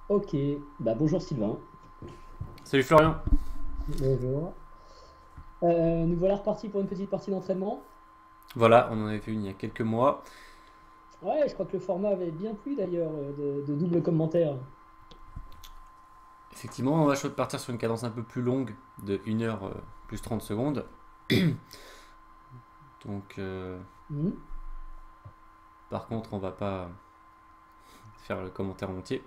Ok, bah bonjour Sylvain. Salut Florian. Bonjour. Nous voilà repartis pour une petite partie d'entraînement. Voilà, on en avait fait une il y a quelques mois. Ouais, je crois que le format avait bien plu d'ailleurs, de double commentaire. Effectivement, on va partir sur une cadence un peu plus longue de 1 heure plus 30 secondes. Donc, Hmm. par contre, on va pas faire le commentaire en entier.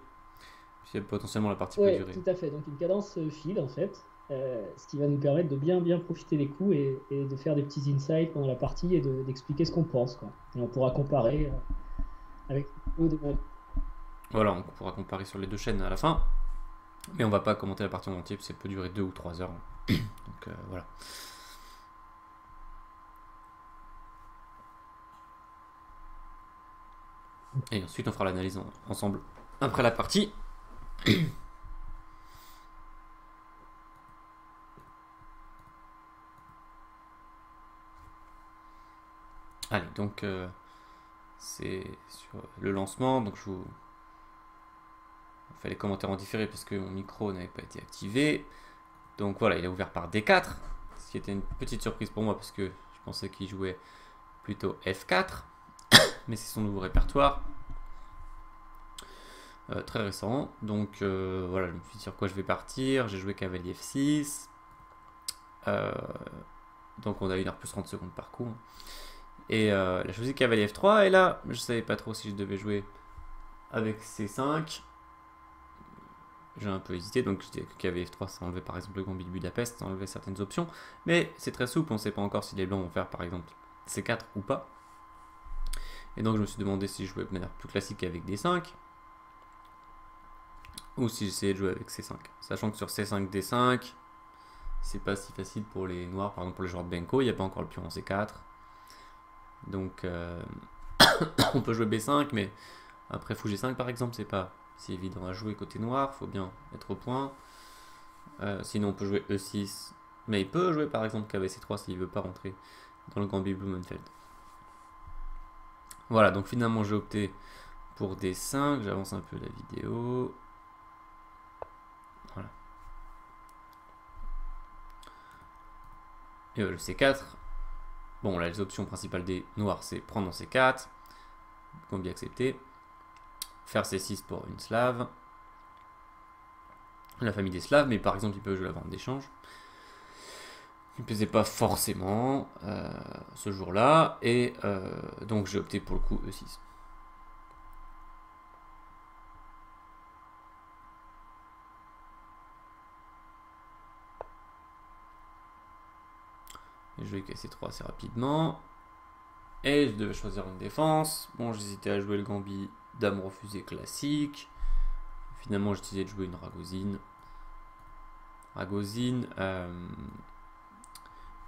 Puis potentiellement la partie peut Ouais, durer. tout à fait. Donc une cadence file en fait, ce qui va nous permettre de bien profiter des coups et de faire des petits insights pendant la partie et d'expliquer ce qu'on pense, quoi. Et on pourra comparer avec les vidéos des- Voilà, on pourra comparer sur les deux chaînes à la fin. Mais on va pas commenter la partie en entier, parce que ça peut durer 2 ou 3 heures. Donc voilà. Et ensuite, on fera l'analyse ensemble après la partie. Allez, donc c'est sur le lancement. Donc je vous on fait les commentaires en différé parce que mon micro n'avait pas été activé. Donc voilà, il a ouvert par D4, ce qui était une petite surprise pour moi parce que je pensais qu'il jouait plutôt F4, mais c'est son nouveau répertoire, très récent. Donc voilà, je me suis dit sur quoi je vais partir. J'ai joué cavalier F6, euh, donc on a 1 heure plus 30 secondes par coup. Et il a choisi cavalier F3, et là, je savais pas trop si je devais jouer avec C5. J'ai un peu hésité, donc je disais que cavalier F3 ça enlevait par exemple le gambit de Budapest, ça enlevait certaines options, mais c'est très souple, on ne sait pas encore si les blancs vont faire par exemple C4 ou pas. Et donc je me suis demandé si je jouais de manière plus classique avec D5, ou si j'essayais de jouer avec C5. Sachant que sur C5, D5, c'est pas si facile pour les noirs, par exemple pour les joueurs de Benko, il n'y a pas encore le pion en C4. Donc on peut jouer B5, mais après fou G5 par exemple, c'est pas si évident à jouer côté noir, faut bien être au point. Sinon on peut jouer E6, mais il peut jouer par exemple KVC3 s'il veut pas rentrer dans le gambit Blumenfeld. Voilà, donc finalement j'ai opté pour D5, j'avance un peu la vidéo. Voilà. Et le C4. Bon, là les options principales des noirs c'est prendre en C4, gambit accepté, faire C6 pour une slave, la famille des slaves, mais par exemple il peut jouer la vente d'échange. Il ne plaisait pas forcément ce jour-là, et donc j'ai opté pour le coup E6. Je vais casser 3 assez rapidement. Et je devais choisir une défense. Bon, j'hésitais à jouer le gambit dame refusée classique. Finalement, j'ai décidé de jouer une Ragozine. Ragozine,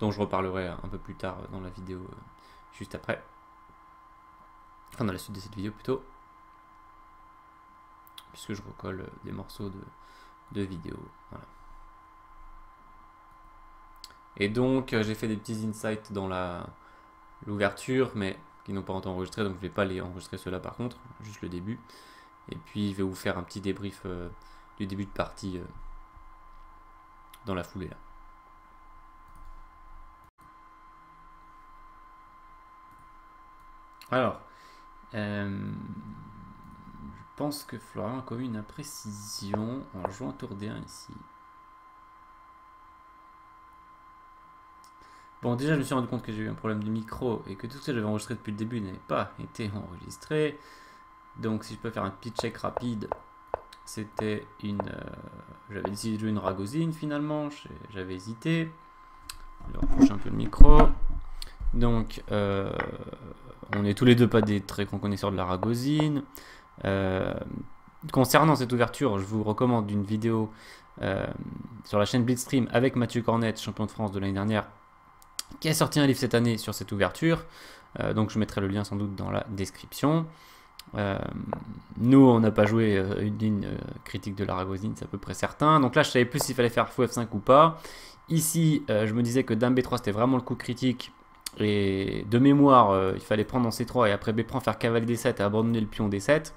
dont je reparlerai un peu plus tard dans la vidéo, juste après. Enfin, dans la suite de cette vidéo plutôt. Puisque je recolle des morceaux de vidéo. Voilà. Et donc, j'ai fait des petits insights dans l'ouverture, mais qui n'ont pas été enregistrés, donc je ne vais pas les enregistrer ceux-là par contre, juste le début. Et puis, je vais vous faire un petit débrief du début de partie dans la foulée là. Alors, je pense que Florian a commis une imprécision en jouant tour D1 ici. Bon, déjà, je me suis rendu compte que j'ai eu un problème de micro et que tout ce que j'avais enregistré depuis le début n'avait pas été enregistré. Donc, si je peux faire un petit check rapide, c'était une. J'avais décidé de jouer une Ragozine finalement, j'avais hésité. Je vais rapprocher un peu le micro. Donc, on est tous les deux pas des très grands connaisseurs de la Ragozine. Concernant cette ouverture, je vous recommande une vidéo sur la chaîne Blitzstream avec Mathieu Cornet, champion de France de l'année dernière, qui a sorti un livre cette année sur cette ouverture. Donc je mettrai le lien sans doute dans la description. Nous, on n'a pas joué une ligne critique de la Ragozine, c'est à peu près certain. Donc là, je savais plus s'il fallait faire fou F5 ou pas. Ici, je me disais que Dame B3 c'était vraiment le coup critique. Et de mémoire, il fallait prendre en C3 et après B prend faire cavalier D7 et abandonner le pion D7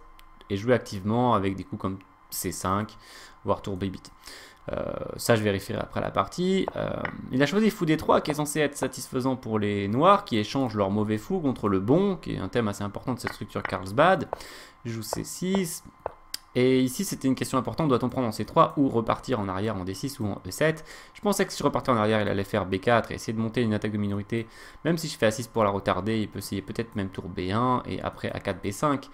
et jouer activement avec des coups comme C5, voire tour B8. Ça, je vérifierai après la partie. Il a choisi fou D3, qui est censé être satisfaisant pour les noirs, qui échangent leur mauvais fou contre le bon, qui est un thème assez important de cette structure Carlsbad. Je joue C6. Et ici, c'était une question importante, doit-on prendre en C3 ou repartir en arrière en D6 ou en E7? Je pensais que si je repartais en arrière, il allait faire B4 et essayer de monter une attaque de minorité. Même si je fais A6 pour la retarder, il peut essayer peut-être même tour B1 et après A4, B5.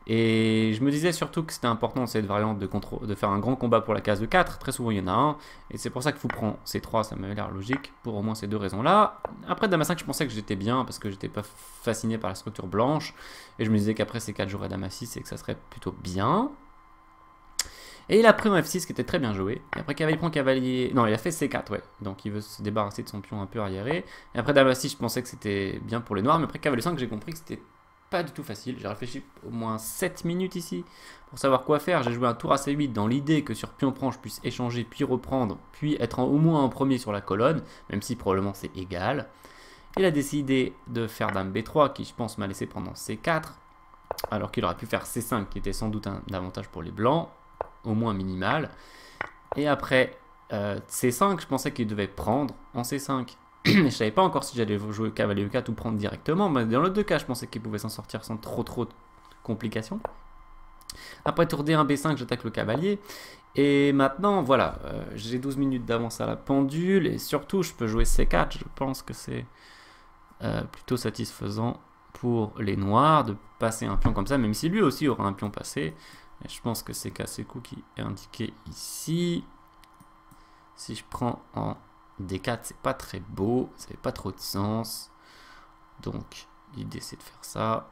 Et je me disais surtout que c'était important cette variante de faire un grand combat pour la case de 4. Très souvent, il y en a un. Et c'est pour ça qu'il faut prendre C3, ça m'avait l'air logique pour au moins ces deux raisons-là. Après, Dame A5, je pensais que j'étais bien parce que j'étais pas fasciné par la structure blanche. Et je me disais qu'après C4, j'aurais Dame A6 et que ça serait plutôt bien. Et il a pris en F6 qui était très bien joué. Et après cavalier prend cavalier... Non, il a fait C4, ouais. Donc il veut se débarrasser de son pion un peu arriéré. Et après Dame A6, je pensais que c'était bien pour les noirs. Mais après cavalier 5, j'ai compris que c'était pas du tout facile. J'ai réfléchi au moins 7 minutes ici pour savoir quoi faire. J'ai joué un tour à C8 dans l'idée que sur pion prend, je puisse échanger, puis reprendre, puis être au moins en premier sur la colonne. Même si probablement c'est égal. Il a décidé de faire Dame B3 qui, je pense, m'a laissé prendre en C4. Alors qu'il aurait pu faire C5 qui était sans doute un avantage pour les blancs. Au moins minimal. Et après C5, je pensais qu'il devait prendre en C5. Mais je ne savais pas encore si j'allais jouer cavalier E4 ou prendre directement. Mais dans les deux cas, je pensais qu'il pouvait s'en sortir sans trop de complications. Après tour D1, B5, j'attaque le cavalier. Et maintenant, voilà, j'ai 12 minutes d'avance à la pendule. Et surtout, je peux jouer C4. Je pense que c'est plutôt satisfaisant pour les noirs de passer un pion comme ça. Même si lui aussi aura un pion passé. Et je pense que c'est Casse-Cou qui est indiqué ici. Si je prends en D4, c'est pas très beau, ça n'a pas trop de sens. Donc l'idée c'est de faire ça.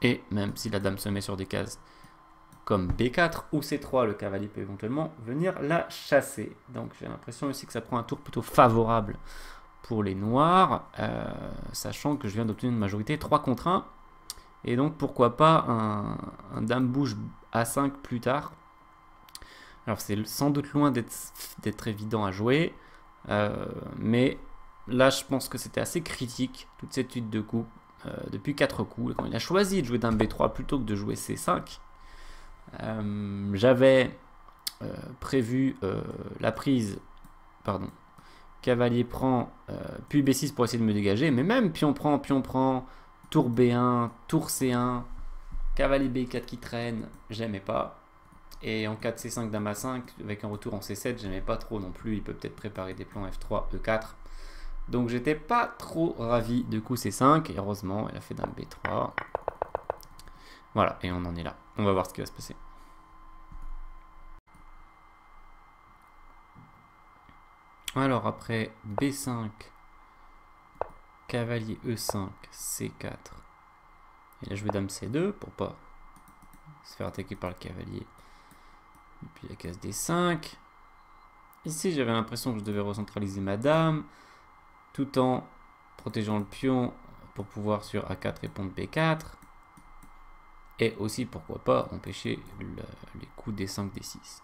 Et même si la dame se met sur des cases comme B4 ou C3, le cavalier peut éventuellement venir la chasser. Donc j'ai l'impression aussi que ça prend un tour plutôt favorable pour les noirs, sachant que je viens d'obtenir une majorité 3 contre 1. Et donc, pourquoi pas un dame bouge A5 plus tard. Alors, c'est sans doute loin d'être évident à jouer. Mais là, je pense que c'était assez critique, toute cette suite de coups, depuis 4 coups. Quand il a choisi de jouer dame B3 plutôt que de jouer C5, j'avais prévu la prise, pardon, cavalier prend, puis B6 pour essayer de me dégager. Mais même pion prend, tour B1, tour C1, cavalier B4 qui traîne, j'aimais pas. Et en 4 C5, dame A5, avec un retour en C7, j'aimais pas trop non plus. Il peut peut-être préparer des plans F3, E4. Donc j'étais pas trop ravi de coup C5. Et heureusement, elle a fait dame B3. Voilà, et on en est là. On va voir ce qui va se passer. Alors après B5, cavalier E5, C4. Il a joué dame C2 pour pas se faire attaquer par le cavalier. Et puis la case D5. Ici, j'avais l'impression que je devais recentraliser ma dame, tout en protégeant le pion pour pouvoir sur A4 répondre B4. Et aussi, pourquoi pas, empêcher les coups D5, D6.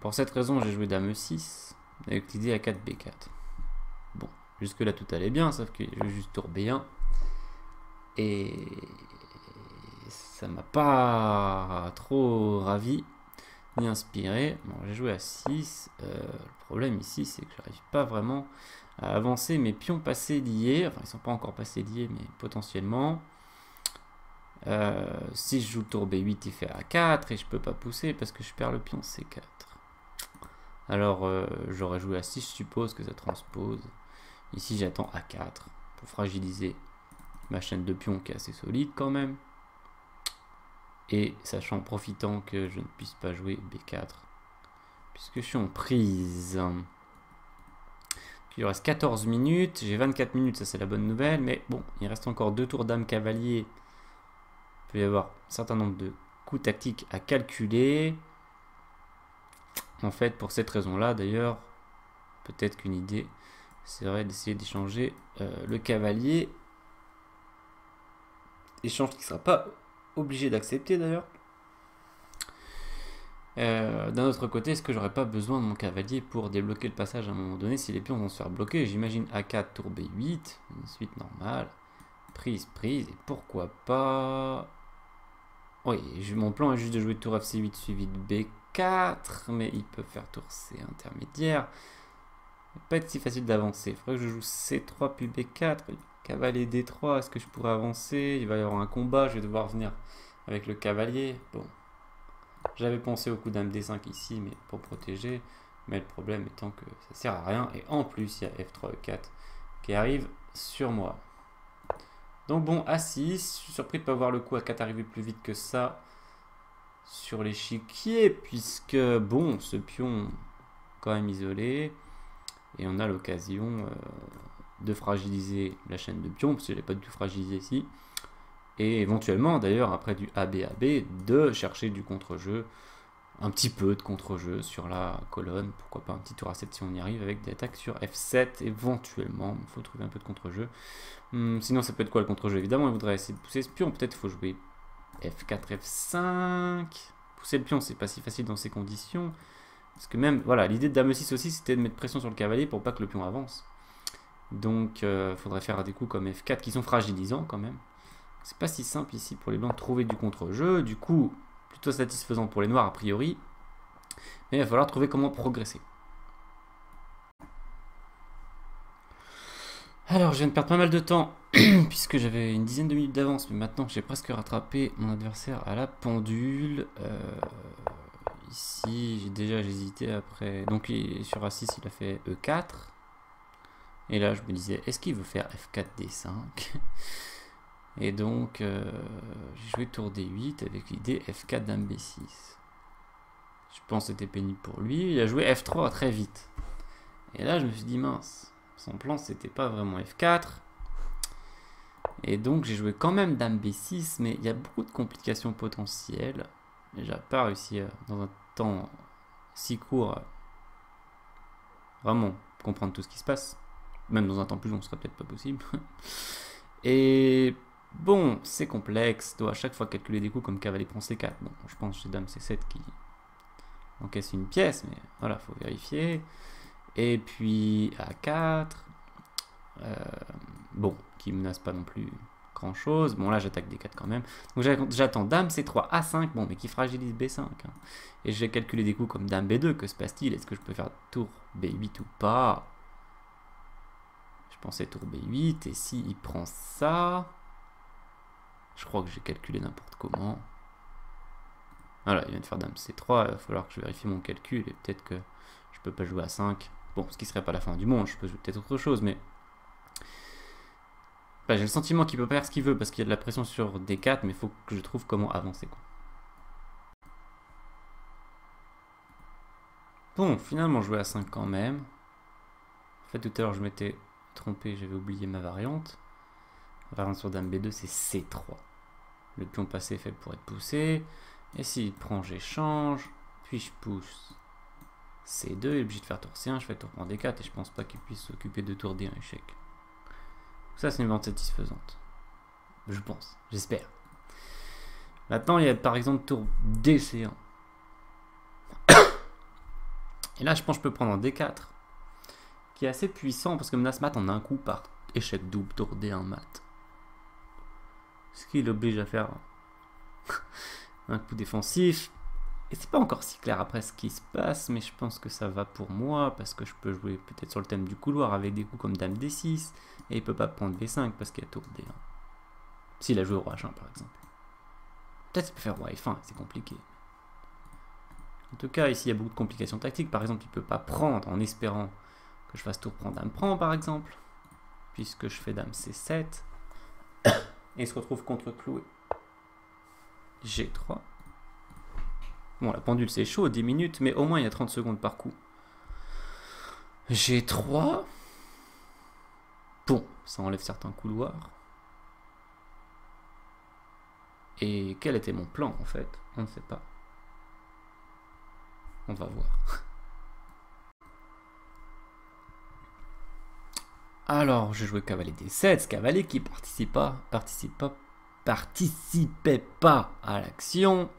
Pour cette raison, j'ai joué dame E6 avec l'idée A4, B4. Bon. Jusque là tout allait bien, sauf que j'ai juste tour B1 et ça m'a pas trop ravi ni inspiré. Bon, j'ai joué à 6. Le problème ici c'est que j'arrive pas vraiment à avancer mes pions passés liés. Enfin ils sont pas encore passés liés mais potentiellement. Si je joue tour B8 il fait A4 et je peux pas pousser parce que je perds le pion C4. Alors j'aurais joué à 6, je suppose que ça transpose. Ici, j'attends A4 pour fragiliser ma chaîne de pions qui est assez solide quand même. Et sachant, profitant que je ne puisse pas jouer B4, puisque je suis en prise. Il reste 14 minutes, j'ai 24 minutes, ça c'est la bonne nouvelle. Mais bon, il reste encore 2 tours dame cavalier. Il peut y avoir un certain nombre de coups tactiques à calculer. En fait, pour cette raison-là, d'ailleurs, peut-être qu'une idée serait d'essayer d'échanger le cavalier. Échange qui ne sera pas obligé d'accepter d'ailleurs. D'un autre côté, est-ce que j'aurais pas besoin de mon cavalier pour débloquer le passage à un moment donné si les pions vont se faire bloquer? J'imagine A4, tour B8, une suite normale. Prise, et pourquoi pas Oui, mon plan est juste de jouer tour FC8 suivi de B4, mais il peut faire tour C intermédiaire. Ça va pas être si facile d'avancer. Il faudrait que je joue C3 puis B4. Cavalier D3, est-ce que je pourrais avancer? Il va y avoir un combat, je vais devoir venir avec le cavalier. Bon, j'avais pensé au coup dame D5 ici, mais pour protéger. Mais le problème étant que ça sert à rien. Et en plus, il y a F3, E4 qui arrive sur moi. Donc bon, A6, je suis surpris de ne pas voir le coup A4 arriver plus vite que ça sur l'échiquier, puisque bon, ce pion quand même isolé, et on a l'occasion de fragiliser la chaîne de pions, parce que je l'ai pas du tout fragilisé ici, et éventuellement d'ailleurs après du AB, de chercher du contre-jeu, un petit peu de contre-jeu sur la colonne, pourquoi pas un petit tour A7 si on y arrive, avec des attaques sur F7 éventuellement, il faut trouver un peu de contre-jeu. Sinon ça peut être quoi le contre-jeu? Évidemment il voudrait essayer de pousser ce pion, peut-être il faut jouer F4, F5, pousser le pion c'est pas si facile dans ces conditions, parce que même, voilà, l'idée de dame 6 aussi c'était de mettre pression sur le cavalier pour pas que le pion avance. Donc il faudrait faire des coups comme F4 qui sont fragilisants quand même. C'est pas si simple ici pour les blancs de trouver du contre-jeu, du coup plutôt satisfaisant pour les noirs a priori, mais il va falloir trouver comment progresser. Alors je viens de perdre pas mal de temps puisque j'avais une dizaine de minutes d'avance, mais maintenant j'ai presque rattrapé mon adversaire à la pendule. Ici j'ai hésité après, donc sur A6 il a fait E4, et là je me disais est-ce qu'il veut faire F4 D5, et donc j'ai joué tour D8 avec l'idée F4 dame B6. Je pense que c'était pénible pour lui, il a joué F3 très vite, et là je me suis dit mince, son plan c'était pas vraiment F4, et donc j'ai joué quand même dame B6, mais il y a beaucoup de complications potentielles, et j'ai pas réussi dans un temps si court vraiment comprendre tout ce qui se passe, même dans un temps plus long ce serait peut-être pas possible. Et bon, c'est complexe, doit à chaque fois calculer des coups comme cavalier prend C4. Bon, je pense que c'est dame C7 qui encaisse une pièce, mais voilà, faut vérifier. Et puis A4, bon, qui menace pas non plus grand chose. Bon, là j'attaque D4 quand même. Donc j'attends dame C3, A5, bon, mais qui fragilise B5. Hein. Et j'ai calculé des coups comme dame B2, que se passe-t-il? Est-ce que je peux faire tour B8 ou pas? Je pensais tour B8, et si il prend ça, je crois que j'ai calculé n'importe comment. Voilà, il vient de faire dame C3, il va falloir que je vérifie mon calcul, et peut-être que je peux pas jouer à 5. Bon, ce qui serait pas la fin du monde, je peux jouer peut-être autre chose, mais j'ai le sentiment qu'il peut pas faire ce qu'il veut, parce qu'il y a de la pression sur D4, mais il faut que je trouve comment avancer, quoi. Bon, finalement, je jouais à 5 quand même. En fait, tout à l'heure, je m'étais trompé, j'avais oublié ma variante. La variante sur dame B2, c'est C3. Le pion passé est fait pour être poussé. Et s'il prend, j'échange. Puis je pousse C2. Il est obligé de faire tour C1. Je fais tour en D4. Et je pense pas qu'il puisse s'occuper de tour D1 échec. Ça, c'est une vente satisfaisante. Je pense. J'espère. Maintenant, il y a par exemple tour DC1. Et là, je pense que je peux prendre en D4. Qui est assez puissant. Parce que menace mat en un coup par échec double tour D1 mat. Ce qui l'oblige à faire un coup défensif. Et c'est pas encore si clair après ce qui se passe, mais je pense que ça va pour moi, parce que je peux jouer peut-être sur le thème du couloir avec des coups comme dame D6, et il peut pas prendre B5 parce qu'il y a tour D1. S'il a joué roi H1 par exemple. Peut-être qu'il peut faire roi F1, c'est compliqué. En tout cas, ici il y a beaucoup de complications tactiques. Par exemple, il peut pas prendre en espérant que je fasse tour prend dame prend par exemple, puisque je fais dame C7. Et il se retrouve contre-cloué. G3. Bon, la pendule c'est chaud, 10 minutes, mais au moins il y a 30 secondes par coup. G3. Bon, ça enlève certains couloirs. Et quel était mon plan en fait? On ne sait pas. On va voir. Alors, je jouais cavalier D7, ce cavalier qui participait pas à l'action.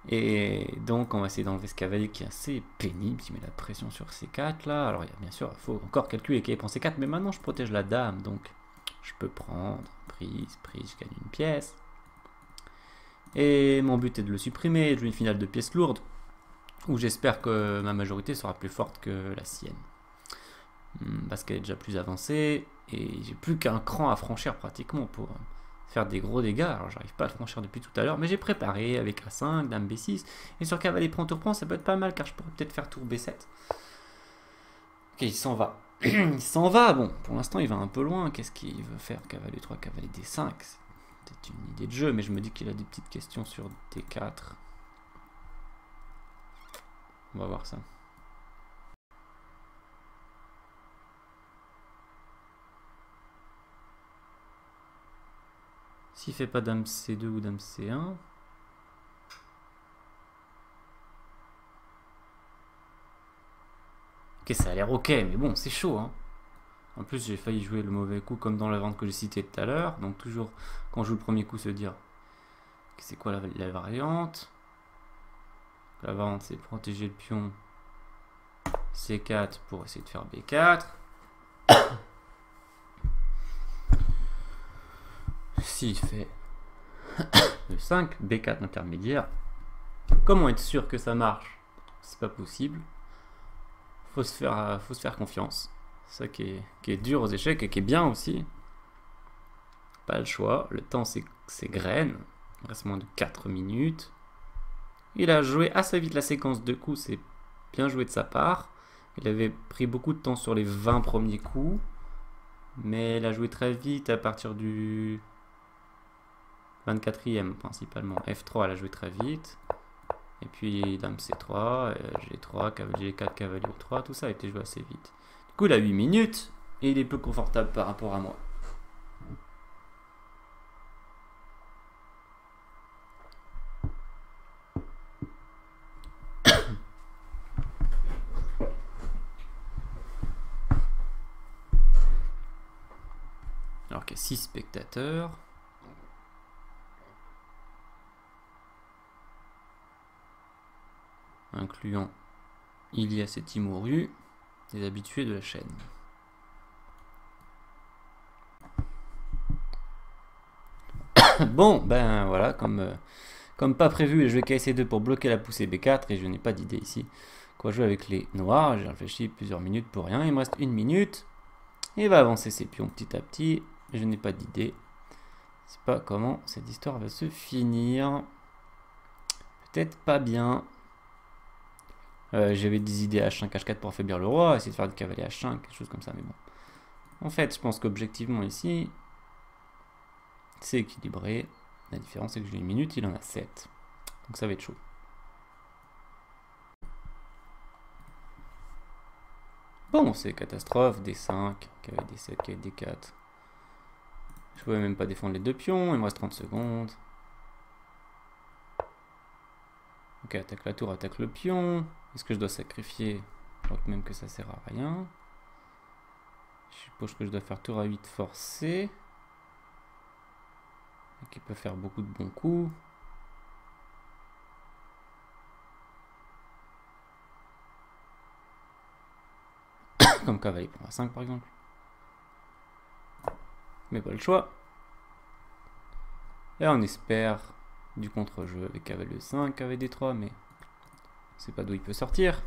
Et donc, on va essayer d'enlever ce cavalier qui est assez pénible, qui met la pression sur C4 là. Alors, il y a, bien sûr, il faut encore calculer qu'il prend C4, mais maintenant je protège la dame, donc je peux prendre prise, je gagne une pièce. Et mon but est de le supprimer et de jouer une finale de pièces lourdes, où j'espère que ma majorité sera plus forte que la sienne. Parce qu'elle est déjà plus avancée, et j'ai plus qu'un cran à franchir pratiquement pour faire des gros dégâts. Alors j'arrive pas à le franchir depuis tout à l'heure, mais j'ai préparé avec A5, Dame B6, et sur cavalier prend tour prend, ça peut être pas mal, car je pourrais peut-être faire tour B7. Ok, il s'en va. Il s'en va, bon, pour l'instant il va un peu loin. Qu'est-ce qu'il veut faire? Cavalier 3, cavalier D5, c'est peut-être une idée de jeu, mais je me dis qu'il a des petites questions sur D4. On va voir ça. S'il fait pas Dame C2 ou Dame C1. Ok, ça a l'air ok, mais bon, c'est chaud, hein. En plus, j'ai failli jouer le mauvais coup comme dans la vente que j'ai citée tout à l'heure. Donc toujours, quand je joue le premier coup, se dire c'est quoi la variante. La variante, c'est protéger le pion C4 pour essayer de faire B4. S'il fait le 5, B4 intermédiaire. Comment être sûr que ça marche? C'est pas possible. Faut se faire confiance. C'est ça qui est dur aux échecs et qui est bien aussi. Pas le choix. Le temps, c'est graine. Il reste moins de 4 minutes. Il a joué assez vite la séquence de coups. C'est bien joué de sa part. Il avait pris beaucoup de temps sur les 20 premiers coups. Mais il a joué très vite à partir du 24e principalement. F3, elle a joué très vite. Et puis Dame C3, G3, cavalier 4, cavalier 3, tout ça a été joué assez vite. Du coup, il a 8 minutes et il est peu confortable par rapport à moi. Alors qu'il y a 6 spectateurs. Incluant Ilias et Timouru, des habitués de la chaîne. Bon, ben voilà, comme pas prévu, je vais KC2 pour bloquer la poussée B4 et je n'ai pas d'idée ici. Quoi jouer avec les noirs? J'ai réfléchi plusieurs minutes pour rien. Il me reste 1 minute. Il va avancer ses pions petit à petit. Je n'ai pas d'idée. Je sais pas comment cette histoire va se finir. Peut-être pas bien. J'avais des idées H5, H4 pour affaiblir le roi, essayer de faire du cavalier H5, quelque chose comme ça, mais bon. En fait, je pense qu'objectivement ici, c'est équilibré. La différence, c'est que j'ai 1 minute, il en a 7. Donc ça va être chaud. Bon, c'est catastrophe, D5, cavalier D7, cavalier D4. Je pouvais même pas défendre les 2 pions, il me reste 30 secondes. Ok, attaque la tour, attaque le pion. Est-ce que je dois sacrifier? Je crois que même que ça sert à rien. Je suppose que je dois faire tour à 8 forcé. Qui peut faire beaucoup de bons coups. Comme cavalier prend à 5 par exemple. Mais pas le choix. Et on espère du contre-jeu avec cavalier 5, cavalier D3, mais on sait pas d'où il peut sortir.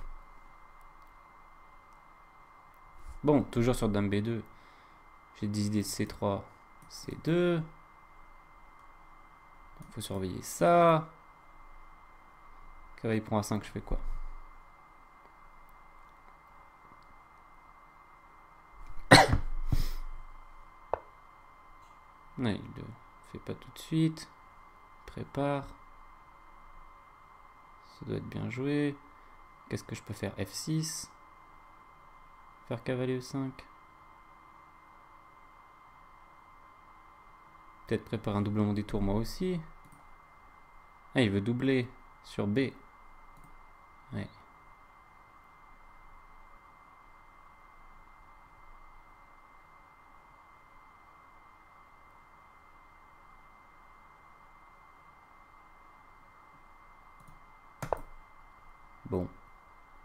Bon, toujours sur Dame B2. J'ai des idées de C3, C2. Il faut surveiller ça. Cavalier prend à 5, je fais quoi? Ouais, il le fait pas tout de suite. Prépare. Ça doit être bien joué. Qu'est-ce que je peux faire? F6. Faire cavalier E5. Peut-être préparer un doublement des tours moi aussi. Ah, il veut doubler sur B. Ouais. Bon.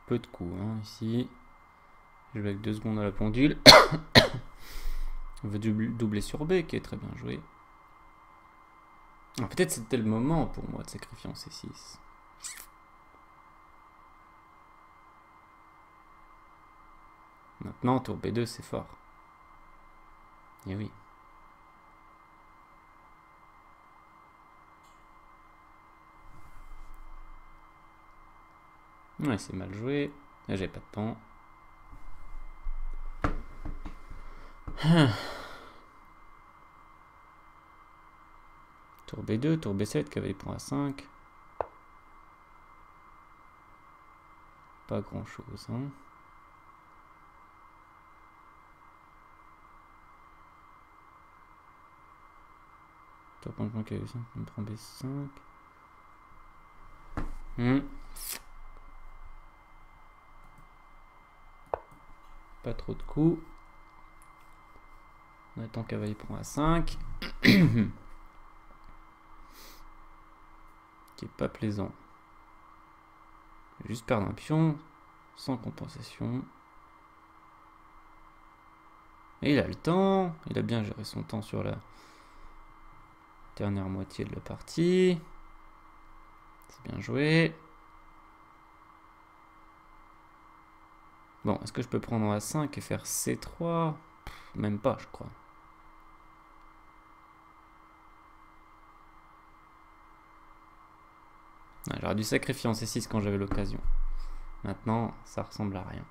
Peu de coups hein, ici. Je vais avec 2 secondes à la pendule. Il veut doubler sur B qui est très bien joué. Peut-être c'était le moment pour moi de sacrifier en C6. Maintenant, tour B2, c'est fort. Et oui. Ouais, c'est mal joué. Là, j'ai pas de pan. Tour B2, tour B7, cavalier pour A5. Pas grand chose, hein. Tour point cavalier 5, on prend B5. Pas trop de coups. On attend cavalier prend A5. Qui est pas plaisant. Juste perdre un pion sans compensation. Et il a le temps. Il a bien géré son temps sur la dernière moitié de la partie. C'est bien joué. Bon, est-ce que je peux prendre A5 et faire C3? Même pas, je crois. J'aurais dû sacrifier en C6 quand j'avais l'occasion. Maintenant, ça ressemble à rien.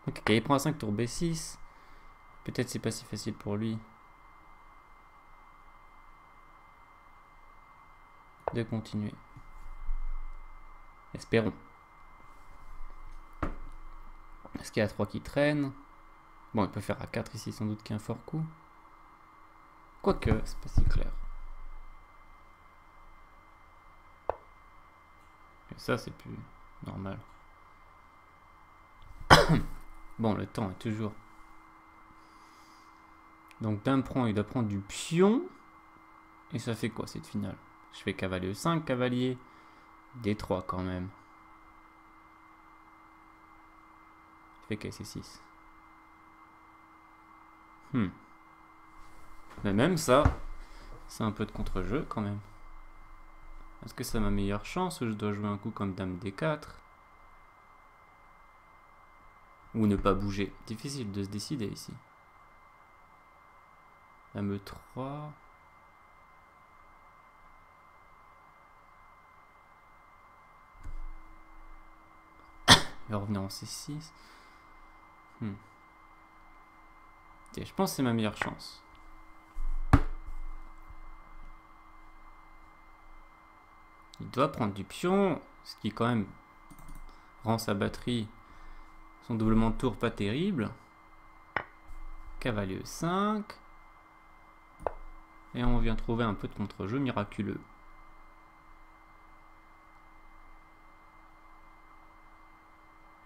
Ok, il prend A5 tour B6. Peut-être c'est pas si facile pour lui de continuer. Espérons. Est-ce qu'il y a 3 qui traînent? Bon, il peut faire A4 ici, sans doute qu'un fort coup. Quoique, c'est pas si clair. Et ça, c'est plus normal. Bon, le temps est toujours... Donc, dame prend, il doit prendre du pion. Et ça fait quoi, cette finale? Je fais cavalier E5, cavalier D3 quand même. Je fais KC6. Mais même ça, c'est un peu de contre-jeu quand même. Est-ce que c'est ma meilleure chance ou je dois jouer un coup comme dame D4? Ou ne pas bouger? Difficile de se décider ici. Dame E3. Il va revenir en C6. Je pense que c'est ma meilleure chance. Il doit prendre du pion, ce qui quand même rend sa batterie, son doublement de tour pas terrible. Cavalier E5. Et on vient trouver un peu de contre-jeu miraculeux.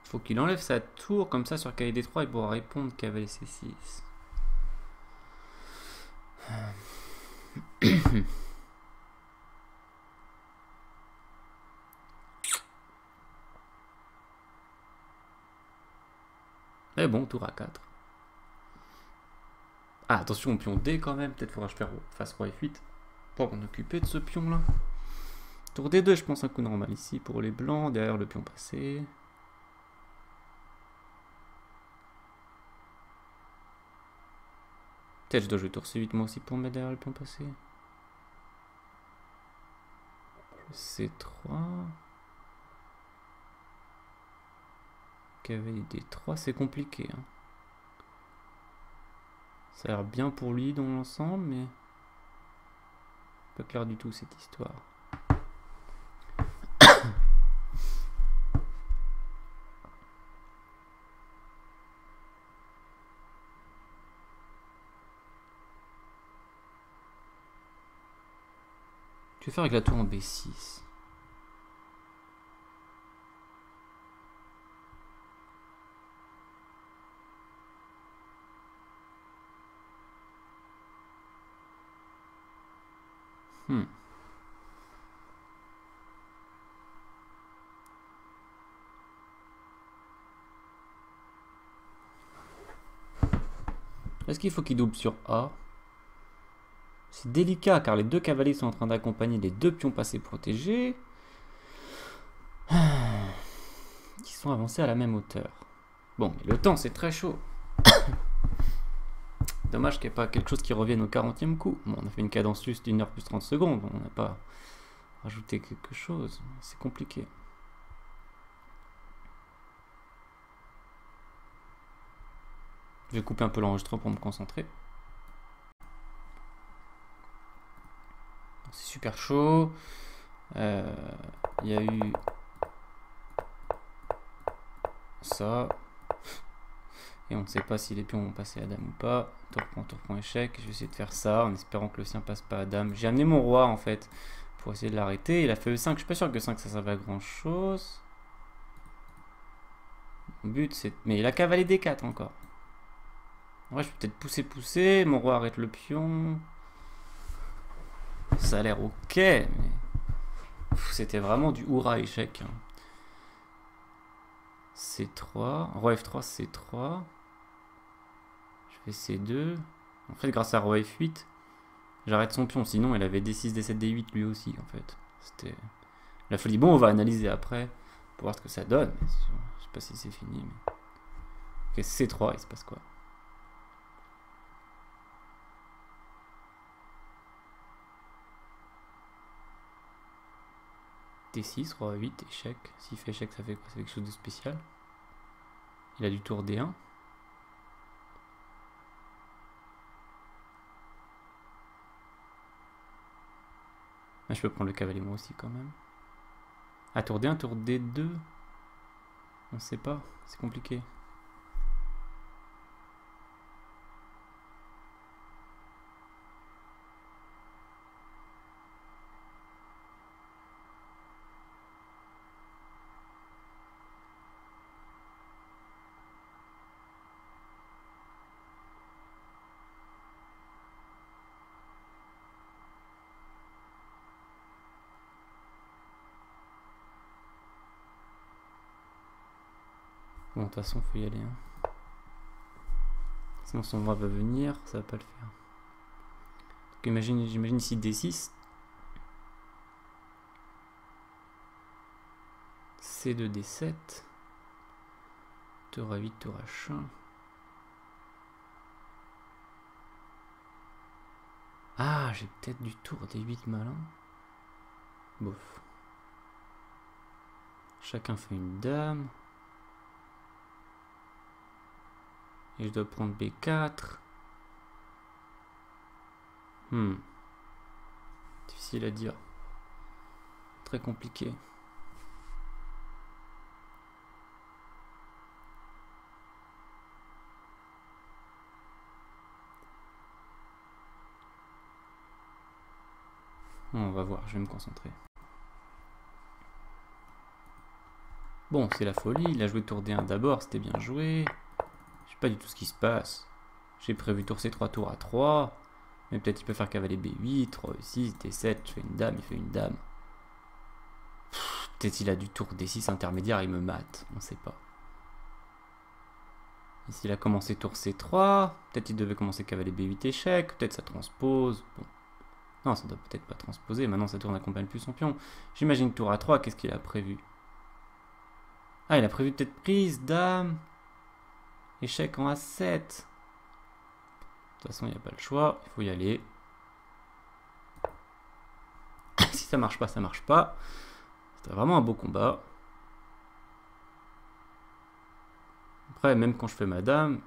Faut qu'il enlève sa tour, comme ça sur cavalier D3 il pourra répondre cavalier C6. Mais bon, tour A4. Ah, attention au pion D quand même. Peut-être faudra que je fasse face roi F8 pour m'en occuper de ce pion là. Tour D2, je pense un coup normal ici pour les blancs. Derrière le pion passé. Peut-être je dois jouer tour C8 moi aussi pour me mettre derrière le pion passé. C3. Cavalier D3, c'est compliqué. Hein. Ça a l'air bien pour lui dans l'ensemble, mais pas clair du tout cette histoire. Je vais faire avec la tour en B6. Est-ce qu'il faut qu'il double sur A? C'est délicat car les deux cavaliers sont en train d'accompagner les deux pions passés protégés. Qui sont avancés à la même hauteur. Bon, mais le temps c'est très chaud. Dommage qu'il n'y ait pas quelque chose qui revienne au 40e coup. Bon, on a fait une cadence juste d'1 heure plus 30 secondes. On n'a pas rajouté quelque chose. C'est compliqué. Je vais couper un peu l'enregistrement pour me concentrer. C'est super chaud. Il y a eu ça. Et on ne sait pas si les pions vont passer à dame ou pas. Tour point, échec. Je vais essayer de faire ça en espérant que le sien passe pas à dame. J'ai amené mon roi en fait pour essayer de l'arrêter. Il a fait E5. Je suis pas sûr que 5 ça serve à grand chose. Mon but c'est... Mais il a cavalier D4 encore. Ouais, je peux peut-être pousser. Mon roi arrête le pion. Ça a l'air ok, mais... C'était vraiment du hurrah échec. C3. Roi F3, C3. Je fais C2. En fait, grâce à Roi F8, j'arrête son pion. Sinon, il avait D6, D7, D8 lui aussi, en fait. C'était la folie. Bon, on va analyser après pour voir ce que ça donne. Je sais pas si c'est fini. Mais... Ok, C3, il se passe quoi? D6, Roi 8, échec. S'il fait échec, ça fait quoi? Ça fait quelque chose de spécial. Il a du tour D1. Ah, je peux prendre le cavalier moi aussi quand même. Ah, tour D1, tour D2. On sait pas, c'est compliqué. Bon, de toute façon, faut y aller. Hein. Sinon, son roi va venir, ça va pas le faire. Donc, j'imagine ici D6. C2, D7. Tour A8, tour H1. Ah, j'ai peut-être du tour D8 malin. Bof. Chacun fait une dame. Et je dois prendre B4. Difficile à dire. Très compliqué. On va voir, je vais me concentrer. Bon, c'est la folie. Il a joué tour D1 d'abord, c'était bien joué. Je sais pas du tout ce qui se passe. J'ai prévu tour C3, tour A3. Mais peut-être il peut faire cavalier B8, Roi E6, D7, je fais une dame, il fait une dame. Peut-être il a du tour D6 intermédiaire, il me mate, on sait pas. Ici il a commencé tour C3, peut-être il devait commencer cavalier B8 échec, peut-être ça transpose. Bon. Non, ça doit peut-être pas transposer, maintenant ça tourne accompagne plus son pion. J'imagine tour A3, qu'est-ce qu'il a prévu? Ah, il a prévu peut-être prise, dame, échec en A7. De toute façon, il n'y a pas le choix, il faut y aller. Si ça marche pas, ça marche pas. C'était vraiment un beau combat. Après, même quand je fais ma dame,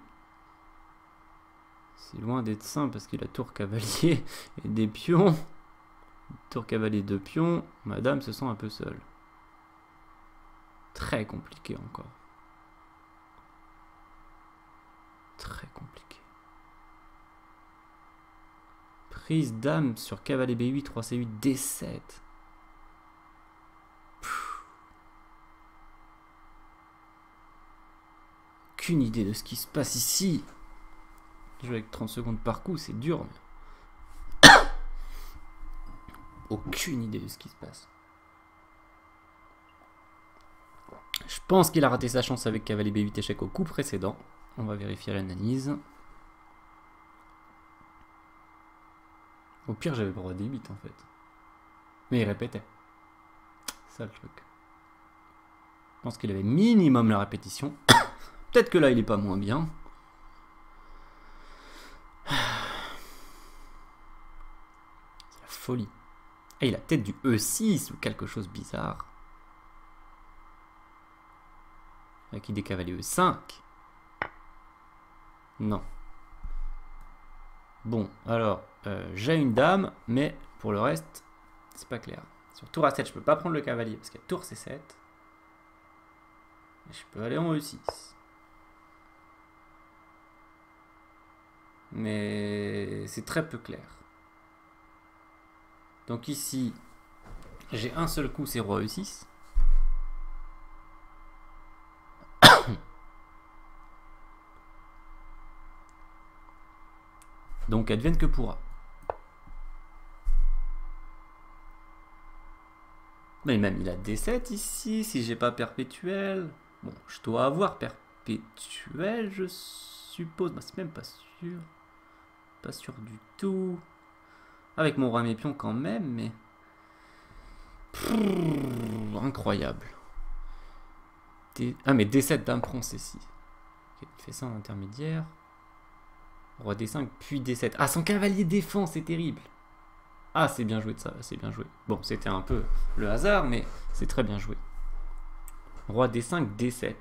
c'est loin d'être simple parce qu'il a tour cavalier et des pions. Tour cavalier, 2 pions. Ma dame se sent un peu seule. Très compliqué encore. Très compliqué. Prise dame sur cavalier B8, Roi C8, D7. Aucune idée de ce qui se passe ici. Jouer avec 30 secondes par coup, c'est dur. Mais... Aucune idée de ce qui se passe. Je pense qu'il a raté sa chance avec cavalier B8 échec au coup précédent. On va vérifier l'analyse. Au pire, j'avais le roi D8 en fait. Mais il répétait. C'est ça le truc. Je pense qu'il avait minimum la répétition. Peut-être que là, il est pas moins bien. C'est la folie. Et il a peut-être du E6 ou quelque chose de bizarre. Avec idée cavalier E5. Non. Bon, alors, j'ai une dame, mais pour le reste, c'est pas clair. Sur tour A7, je peux pas prendre le cavalier parce qu'il y a tour C7. Et je peux aller en E6. Mais c'est très peu clair. Donc ici, j'ai un seul coup, c'est roi E6. Donc advienne que pourra. Mais même il a D7 ici, si j'ai pas perpétuel. Bon, je dois avoir perpétuel, je suppose. Bah, c'est même pas sûr. Pas sûr du tout. Avec mon roi mes pions quand même, mais... incroyable. Ah mais D7 dame prend C6. Okay, il fait ça en intermédiaire. Roi D5 puis D7. Ah, son cavalier défend, c'est terrible. Ah, c'est bien joué de ça, c'est bien joué. Bon, c'était un peu le hasard, mais c'est très bien joué. Roi D5, D7.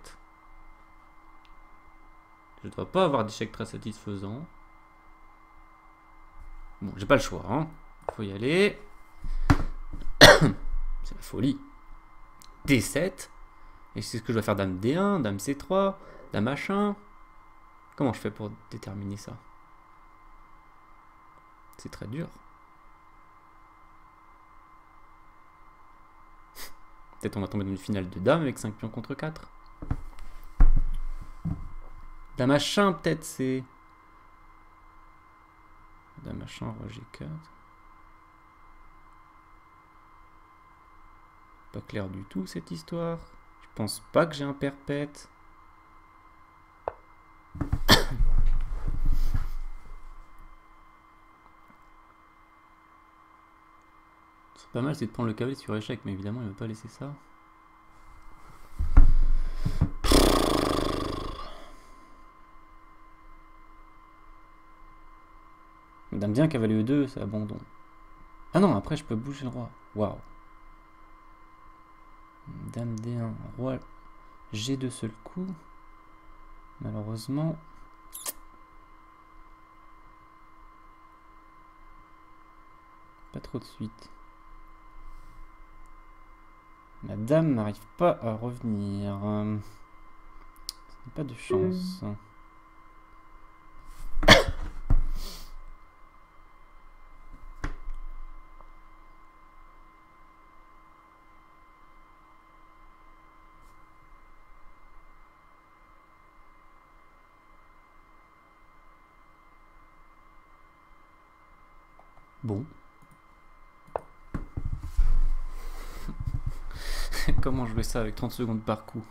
Je ne dois pas avoir d'échec très satisfaisant. Bon, j'ai pas le choix, hein. Faut y aller. C'est la folie. D7. Et c'est ce que je dois faire, dame D1, dame C3, dame H1. Comment je fais pour déterminer ça? C'est très dur. Peut-être on va tomber dans une finale de dame avec 5 pions contre 4. Dame H1, peut-être c'est... Dame H1, roi G4. Pas clair du tout cette histoire. Je pense pas que j'ai un perpète. C'est pas mal, c'est de prendre le cavalier sur échec, mais évidemment il ne veut pas laisser ça. Dame bien, cavalier E2, c'est abandon. Ah non, après je peux bouger le roi. Waouh. Dame D1, roi G2 seul coup. Malheureusement. Pas trop de suite. La dame n'arrive pas à revenir. Ce n'est pas de chance. Bon. Comment jouer ça avec 30 secondes par coup?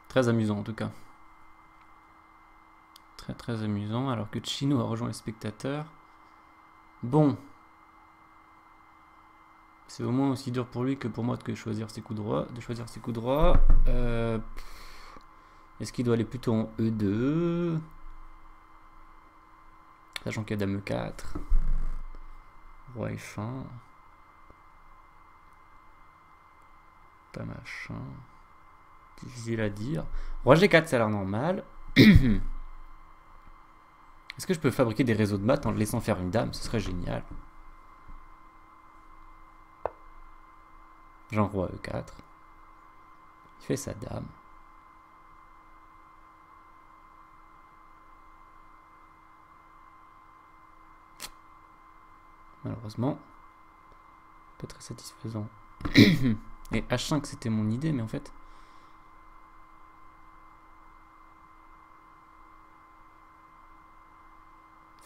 Très amusant en tout cas. Très très amusant. Alors que Chino a rejoint les spectateurs. Bon. C'est au moins aussi dur pour lui que pour moi de choisir ses coups droits. Est-ce qu'il doit aller plutôt en E2? Sachant qu'il y a dame E4. Roi F1. Dame H1. Difficile à dire. Roi G4, ça a l'air normal. Est-ce que je peux fabriquer des réseaux de maths en le laissant faire une dame? Ce serait génial. Genre roi E4. Il fait sa dame. Malheureusement, pas très satisfaisant. Et H5 c'était mon idée, mais en fait...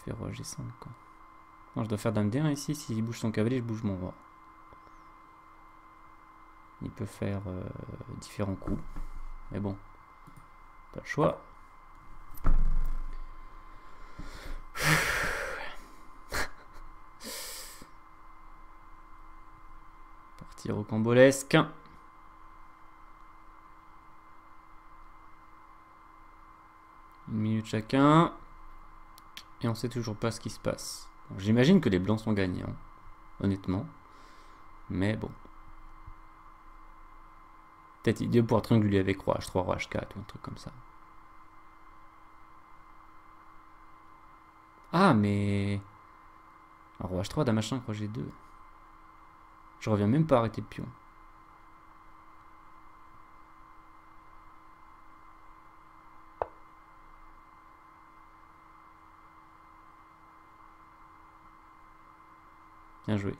Fait roi G5 quoi. Non, je dois faire dame D1 ici, s'il bouge son cavalier, je bouge mon roi. Il peut faire différents coups. Mais bon, pas le choix. Petit rocambolesque. Une minute chacun. Et on sait toujours pas ce qui se passe. Bon, j'imagine que les blancs sont gagnants. Honnêtement. Mais bon. Peut-être idée de pouvoir trianguler avec roi H3, roi H4 ou un truc comme ça. Ah, mais... Alors, roi H3, dame H5, roi G2. Je reviens même pas arrêter le pion. Bien joué.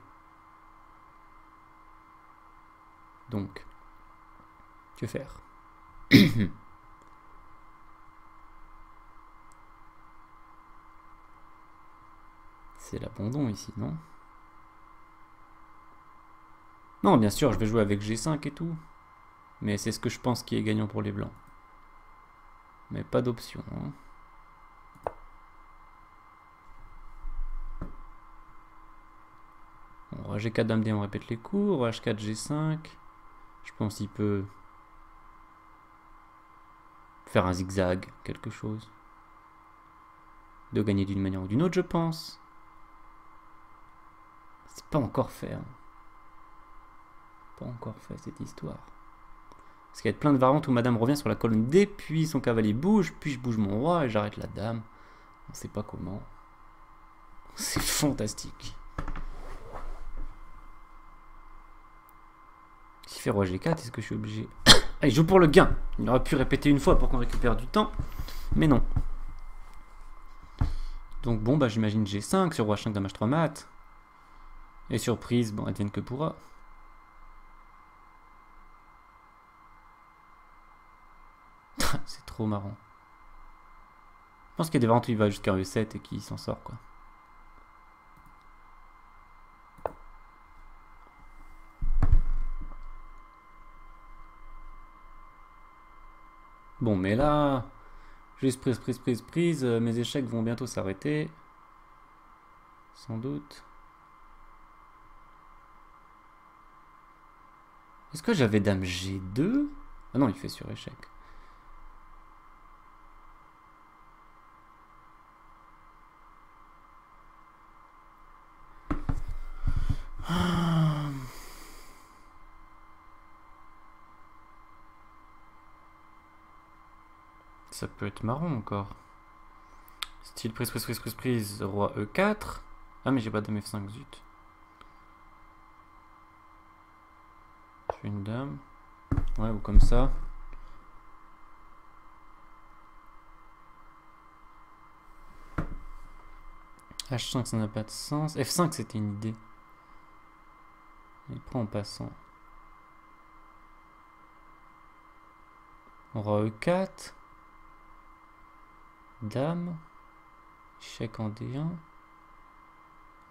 Donc, que faire? C'est l'abandon ici, non? Non, bien sûr, je vais jouer avec G5 et tout. Mais c'est ce que je pense qui est gagnant pour les blancs. Mais pas d'option. Hein. Bon, roi G4, dame D, on répète les coups. Roi H4, G5. Je pense qu'il peut faire un zigzag, quelque chose. De gagner d'une manière ou d'une autre, je pense. C'est pas encore fait. Hein. Pas encore fait cette histoire. Parce qu'il y a plein de variantes où madame revient sur la colonne D, puis son cavalier bouge, puis je bouge mon roi et j'arrête la dame. On sait pas comment. C'est fantastique. Si fait roi G4, est-ce que je suis obligé... Ah, il joue pour le gain. Il aurait pu répéter une fois pour qu'on récupère du temps. Mais non. Donc bon, bah j'imagine G5 sur roi H5, dame H3 mat. Et surprise, bon, advienne que pourra. C'est trop marrant. Je pense qu'il y a des variantes où il va jusqu'à E7 et qu'il s'en sort, quoi. Bon, mais là, juste prise, mes échecs vont bientôt s'arrêter. Sans doute. Est-ce que j'avais dame G2? Ah non, il fait sur échec. Ça peut être marrant encore. Style prise, roi E4. Ah mais j'ai pas dame F5, zut. Je fais une dame. Ouais, ou comme ça. H5 ça n'a pas de sens. F5 c'était une idée. Il prend en passant. Roi E4. Dame. Échec en D1.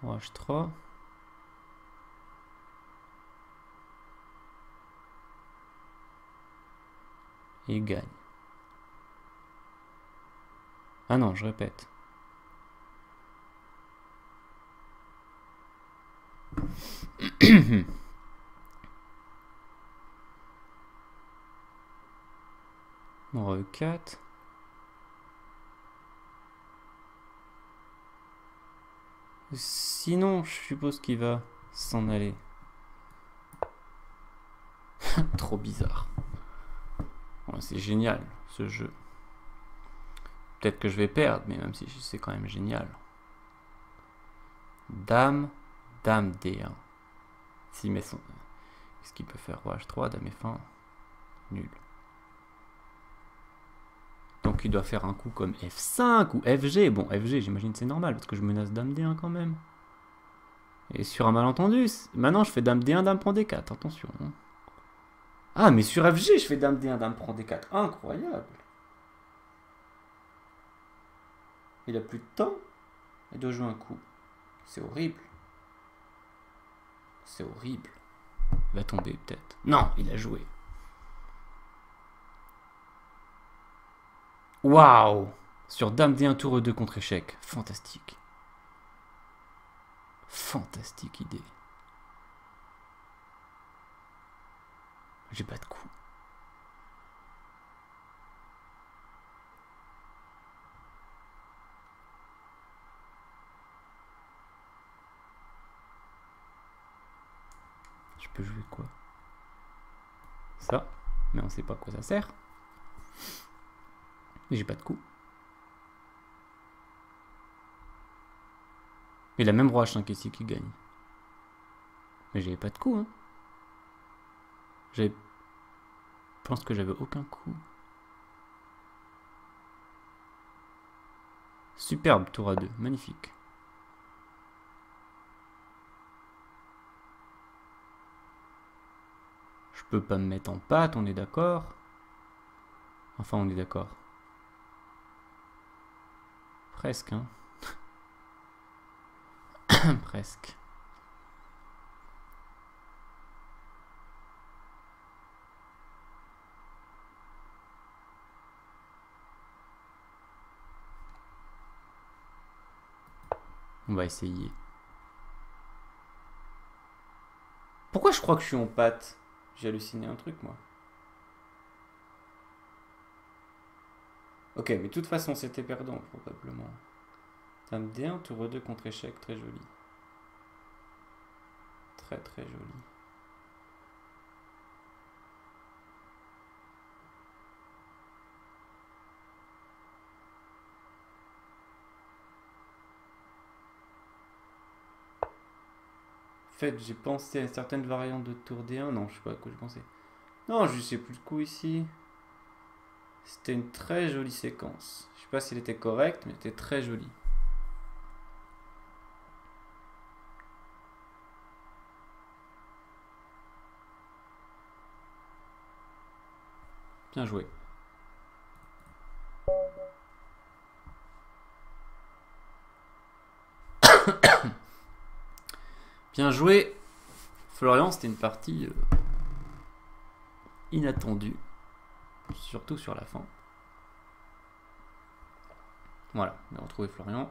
Roi H3. Et il gagne. Ah non, je répète. Roi E4. Sinon, je suppose qu'il va s'en aller. Trop bizarre. Ouais, c'est génial, ce jeu. Peut-être que je vais perdre, mais même si c'est quand même génial. Dame, dame D1. Si, mais son... Qu'est-ce qu'il peut faire? Roi H3, dame F1. Nul. Donc il doit faire un coup comme F5 ou FG. Bon, FG, j'imagine c'est normal, parce que je menace dame D1 quand même. Et sur un malentendu, maintenant je fais dame D1, dame prend D4, attention. Hein. Ah, mais sur FG, je fais dame D1, dame prend D4. Incroyable. Il a plus de temps. Il doit jouer un coup. C'est horrible. C'est horrible. Il va tomber peut-être. Non, il a joué. Waouh! Sur dame D1, tour E2 contre échec. Fantastique. Fantastique idée. J'ai pas de coup. Je peux jouer quoi? Ça. Mais on sait pas à quoi ça sert. Et j'ai pas de coup. Et la même roi H5 ici qui gagne. Mais j'avais pas de coup, hein. Je pense que j'avais aucun coup. Superbe tour à 2, magnifique. Je peux pas me mettre en patte, on est d'accord? Enfin, on est d'accord. Presque, hein. Presque. On va essayer. Pourquoi je crois que je suis en patte? J'ai halluciné un truc, moi. Ok, mais de toute façon, c'était perdant, probablement. Dame D1, tour 2 contre échec, très joli. Très très joli. En fait, j'ai pensé à certaines variantes de tour D1. Non, je sais pas à quoi je pensais. Non, je sais plus le coup ici. C'était une très jolie séquence. Je sais pas si elle était correcte, mais elle était très jolie. Bien joué. Bien joué. Florian, c'était une partie inattendue. Surtout sur la fin. Voilà, on a retrouvé Florian.